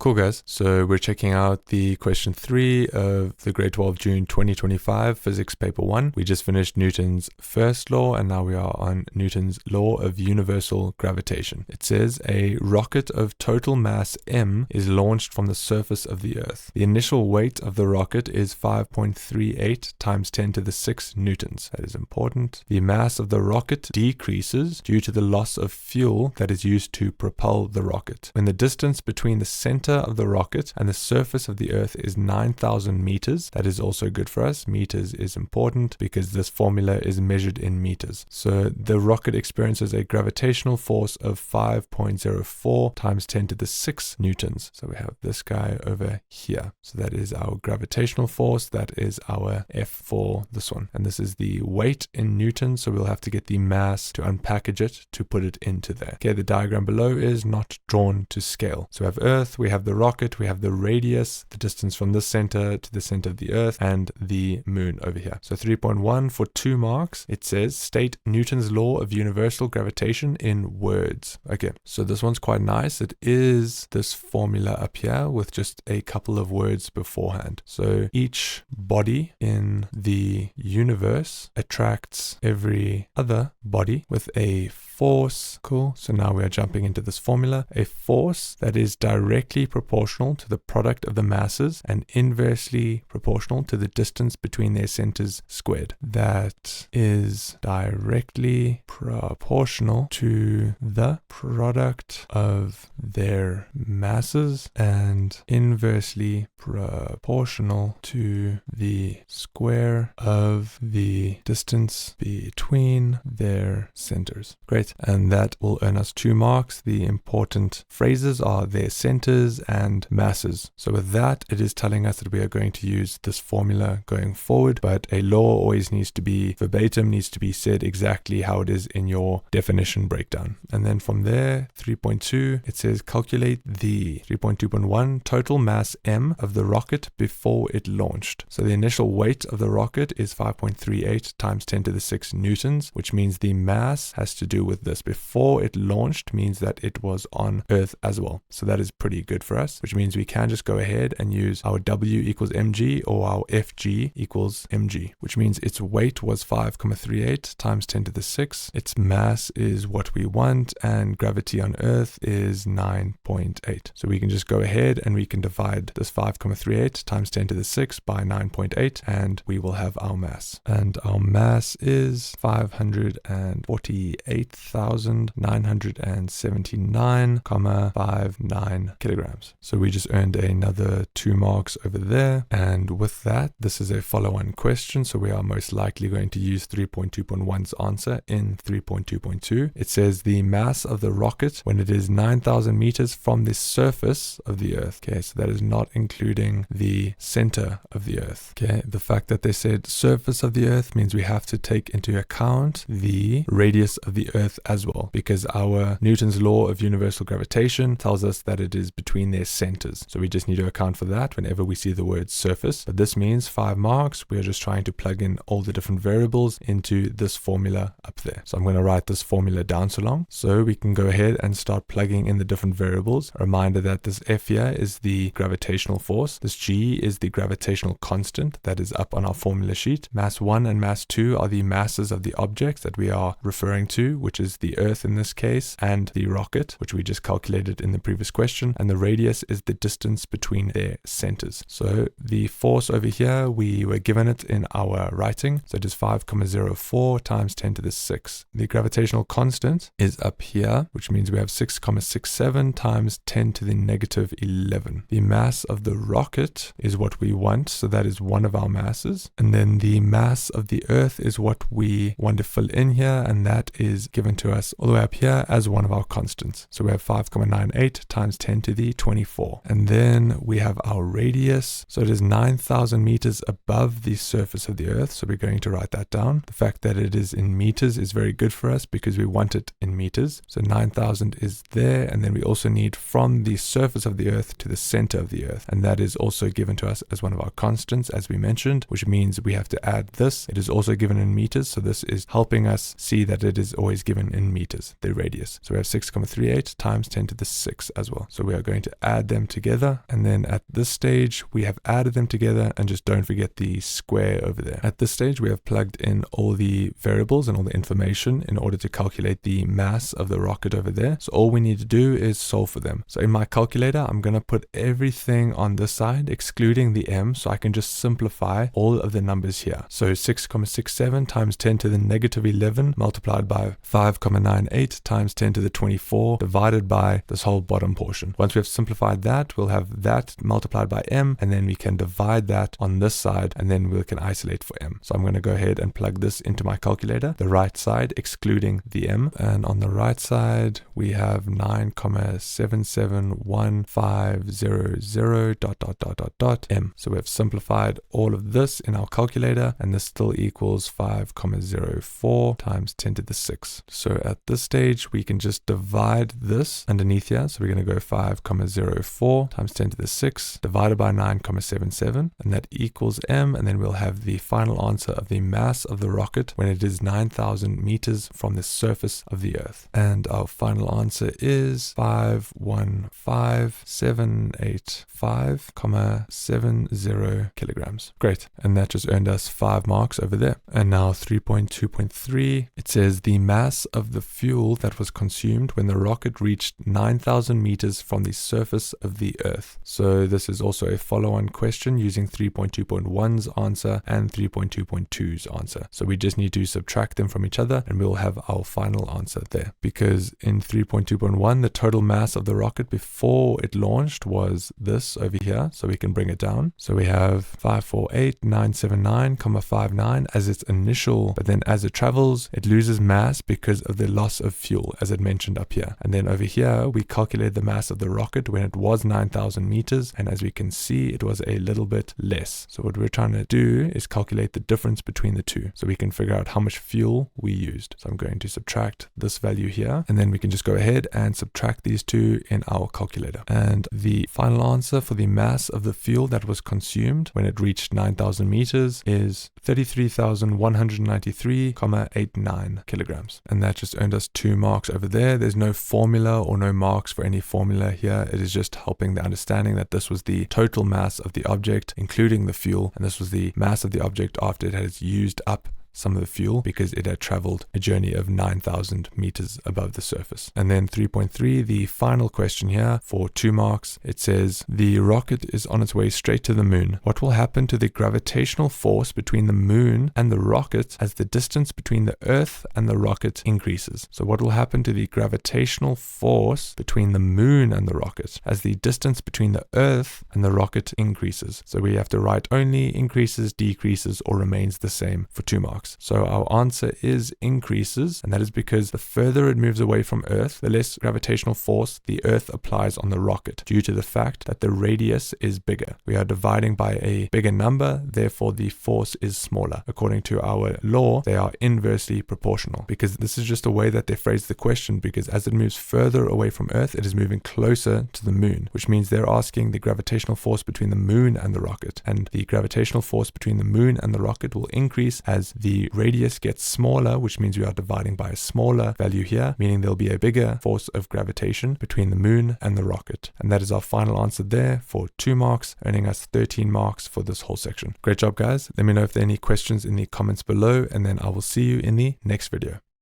Cool guys, so we're checking out the question 3 of the grade 12 June 2025 physics paper 1. We just finished Newton's first law and now we are on Newton's law of universal gravitation. It says a rocket of total mass m is launched from the surface of the earth. The initial weight of the rocket is 5.38 times 10 to the 6 newtons. That is important. The mass of the rocket decreases due to the loss of fuel that is used to propel the rocket. When the distance between the center of the rocket and the surface of the earth is 9,000 meters. That is also good for us. Meters is important because this formula is measured in meters. So the rocket experiences a gravitational force of 5.04 times 10 to the 6 newtons. So we have this guy over here. So that is our gravitational force. That is our F for this one. And this is the weight in newtons. So we'll have to get the mass to unpackage it to put it into there. Okay, the diagram below is not drawn to scale. So we have Earth, we have the rocket, we have the radius, the distance from the center to the center of the earth, and the moon over here. So 3.1 for 2 marks. It says state Newton's law of universal gravitation in words. Okay, so this one's quite nice. It is this formula up here with just a couple of words beforehand. So each body in the universe attracts every other body with a force. Cool. So now we are jumping into this formula. A force that is directly proportional to the product of the masses and inversely proportional to the distance between their centers squared. That is directly proportional to the product of their masses and inversely proportional to the square of the distance between their centers. Great. And that will earn us 2 marks. The important phrases are their centers and masses. So with that, it is telling us that we are going to use this formula going forward, but a law always needs to be verbatim, needs to be said exactly how it is in your definition breakdown. And then from there, 3.2, it says calculate the 3.2.1 total mass m of the rocket before it launched. So the initial weight of the rocket is 5.38 times 10 to the 6 newtons, which means the mass has to do with this. Before it launched means that it was on Earth as well. So that is pretty good for us, which means we can just go ahead and use our W equals mg or our Fg equals mg, which means its weight was 5.38 times 10 to the 6. Its mass is what we want, and gravity on Earth is 9.8. So we can just go ahead and we can divide this 5.38 times 10 to the 6 by 9.8, and we will have our mass. And our mass is 548,979,59 kilograms. So we just earned another 2 marks over there. And with that, this is a follow-on question. So we are most likely going to use 3.2.1's answer in 3.2.2. It says the mass of the rocket when it is 9,000 meters from the surface of the earth. Okay, so that is not including the center of the earth. Okay, the fact that they said surface of the earth means we have to take into account the radius of the earth as well, because our Newton's law of universal gravitation tells us that it is between their centers. So we just need to account for that whenever we see the word surface. But this means 5 marks. We are just trying to plug in all the different variables into this formula up there. So I'm going to write this formula down so long. So we can go ahead and start plugging in the different variables. A reminder that this F here is the gravitational force. This G is the gravitational constant that is up on our formula sheet. Mass 1 and mass 2 are the masses of the objects that we are referring to, which is the Earth in this case, and the rocket, which we just calculated in the previous question. And the radius is the distance between their centers. So the force over here, we were given it in our writing. So it is 5.04 times 10 to the 6. The gravitational constant is up here, which means we have 6.67 times 10 to the negative 11. The mass of the rocket is what we want. So that is one of our masses. And then the mass of the Earth is what we want to fill in here. And that is given to us all the way up here as one of our constants. So we have 5.98 times 10 to the 24. And then we have our radius. So it is 9,000 meters above the surface of the Earth. So we're going to write that down. The fact that it is in meters is very good for us because we want it in meters. So 9,000 is there. And then we also need from the surface of the Earth to the center of the Earth. And that is also given to us as one of our constants, as we mentioned, which means we have to add this. It is also given in meters. So this is helping us see that it is always given in meters, the radius. So we have 6.38 times 10 to the 6 as well. So we are going to add them together. And then at this stage, we have added them together, and just don't forget the square over there. At this stage, we have plugged in all the variables and all the information in order to calculate the mass of the rocket over there. So all we need to do is solve for them. So in my calculator, I'm going to put everything on this side, excluding the m, so I can just simplify all of the numbers here. So 6,67 times 10 to the negative 11 multiplied by 5,98 times 10 to the 24 divided by this whole bottom portion. Once we have simplified that, we'll have that multiplied by m, and then we can divide that on this side, and then we can isolate for m. So I'm going to go ahead and plug this into my calculator, the right side excluding the m, and on the right side we have 9,771500 m. So we have simplified all of this in our calculator, and this still equals 5,04 times 10 to the 6. So at this stage we can just divide this underneath here. So we're going to go 5,04 times 10 to the 6 divided by 9,77, and that equals m, and then we'll have the final answer of the mass of the rocket when it is 9,000 meters from the surface of the Earth. And our final answer is 515,785,70 kilograms. Great. And that just earned us 5 marks over there. And now 3.2.3, it says the mass of the fuel that was consumed when the rocket reached 9,000 meters from the surface of the Earth. So this is also a follow-on question using 3.2.1's answer and 3.2.2's answer. So we just need to subtract them from each other, and we'll have our final answer there. Because in 3.2.1, the total mass of the rocket before it launched was this over here. So we can bring it down. So we have 548,979,59 as its initial, but then as it travels, it loses mass because of the loss of fuel, as it mentioned up here. And then over here, we calculated the mass of the rocket when it was 9,000 meters. And as we can see, it was a little bit less. So what we're trying to do is calculate the difference between the two, so we can figure out how much fuel we used. So I'm going to subtract this value here, and then we can just go ahead and subtract these two in our calculator. And the final answer for the mass of the fuel that was consumed when it reached 9,000 meters is 33,193,89 kilograms. And that just earned us 2 marks over there. There's no formula or no marks for any formula here. It is just helping the understanding that this was the total mass of the object, including the fuel, and this was the mass of the object after it has used up some of the fuel because it had traveled a journey of 9,000 meters above the surface. And then 3.3, the final question here for 2 marks, it says the rocket is on its way straight to the moon. What will happen to the gravitational force between the moon and the rocket as the distance between the Earth and the rocket increases? So what will happen to the gravitational force between the moon and the rocket as the distance between the Earth and the rocket increases? So we have to write only increases, decreases, or remains the same for 2 marks. So our answer is increases, and that is because the further it moves away from Earth, the less gravitational force the Earth applies on the rocket due to the fact that the radius is bigger. We are dividing by a bigger number, therefore the force is smaller. According to our law, they are inversely proportional, because this is just a way that they phrase the question, because as it moves further away from Earth, it is moving closer to the moon, which means they're asking the gravitational force between the moon and the rocket, and the gravitational force between the moon and the rocket will increase as the radius gets smaller, which means we are dividing by a smaller value here, meaning there'll be a bigger force of gravitation between the moon and the rocket. And that is our final answer there for 2 marks, earning us 13 marks for this whole section. Great job, guys. Let me know if there are any questions in the comments below, and then I will see you in the next video.